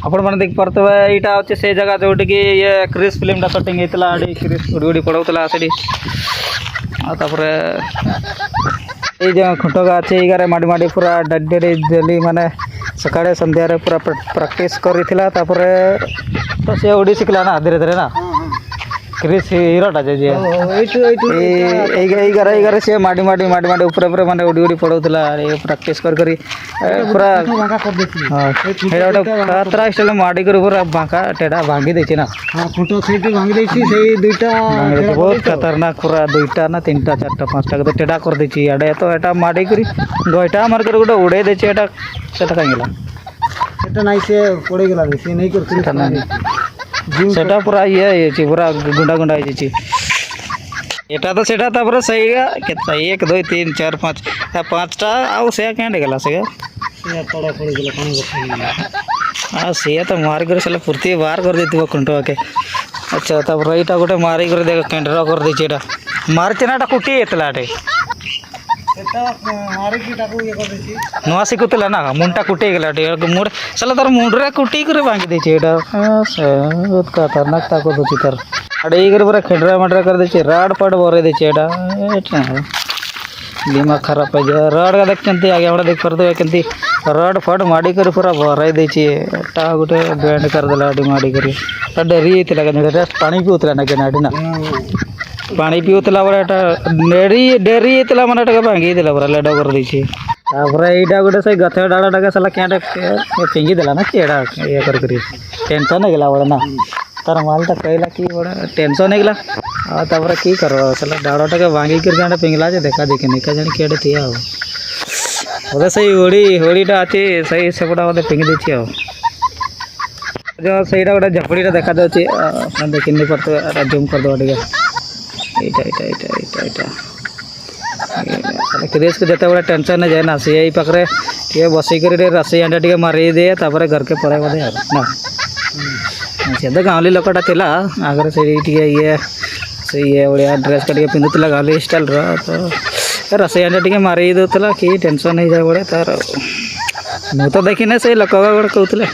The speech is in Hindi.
आपण मैंने देख पार्थे यहाँ हे से जगह जो ये क्रिस फिल्म शूटिंग होता क्रिस उड़ी उड़ी पड़ाऊला से ये खुंटगा अच्छे ये माड़ी माड़ी पूरा डेली डेली माने सकाळे संध्यारे पूरा प्रैक्टिस करी तो से उड़ी शिखला ना धीरे धीरे ना क्रिस हिरोटा जे से माड़ी माड़ी माड़ी माड़ी ऊपर ऊपर माने उड़ी उड़ी पड़ाऊला प्रैक्टिस करी पूरा खतरा स्टाइल माड़ी कर पूरा बांका टेढ़ा भांगी देची ना फोटो सेट भांगी देची से दुईटा बहुत खतरनाक पूरा दुईटा ना तीनटा चारटा पांचटा के टेढ़ा कर देची अड़े तो एटा माड़ी करी गोइटा मार कर गोटे उड़े देची एटा सेटा कांगिला एटा नाइ से पड़े गेला से नहीं कर सेटा पूरा ये पूरा गुंडा गुंडा है एटा तो सेटा तापर सही केता 1 2 3 4 5 पांचटा आउ से केंडे गेला से पड़ा पड़ गेला पानी हाँ सी तो मार कर साला पूर्ति बाहर कर देती खुंटवा के अच्छा तापर इटा गोटे मारी कर देख केंडरा कर देची एटा मारते ना कुटी एतला आटे एटा मारी की टाकू ये कर देची नवा सिकुतला ना मुंटा कुटी गेला मुंड साला तार मुंडरे कुटी करे भांगी देची एटा बहुत खतरनाक ताको दोची तार अड़े इगर पूरा खेडरा मडरा कर देची राड पड बोरे देची एटा दिमाग खराब है रड का देखते आगे हमरा देख पारते केंती रड फड माड़ी कर पूरा भराई देची एटा गोटे बैंड कर देला अडी माड़ी करी डरी इतला के पानी पीउतला ना के नाडी ना पानी पीउतला बड़ा एटा डेरी इतला माने एटा भांगी देला पूरा लेडो कर देची तापर एटा गोटे से गथे डाड़ा डागा साला केंडे पिंगी देला ना केडा ये कर करी टेंशन गेला बड़ा ना तार मालटा कहला कि बड़ा टेंशन गेला तापर की करो साला डाड़ाटा के भांगी कर केंडे पिंगला जे देखा देखी निका जानी केडे थिया बोले सही होड़ी होड़ीटा अच्छी सही सेपटा मत पिंगी देची जो सहीटा गोटे झपड़ीटा देखा जाऊँगी देखी नहीं पड़ते जूम कर दो टे क्रिस को जिते बड़े टेंशन नहीं जाए ना सी पाखे टे बसिक रसई अंडा टे मारी दे तापर घर के पड़े बोधे ना सी तो गाँवली लोकटा थिला आगे से ये ये ओडिया ड्रेस का पिंधुला गाँवली स्टाइल तो रसई अंडा टे मारी दूला कि टेंशन नहीं जाए बड़े तार मु तो देखी ना से लोक गोटे कहते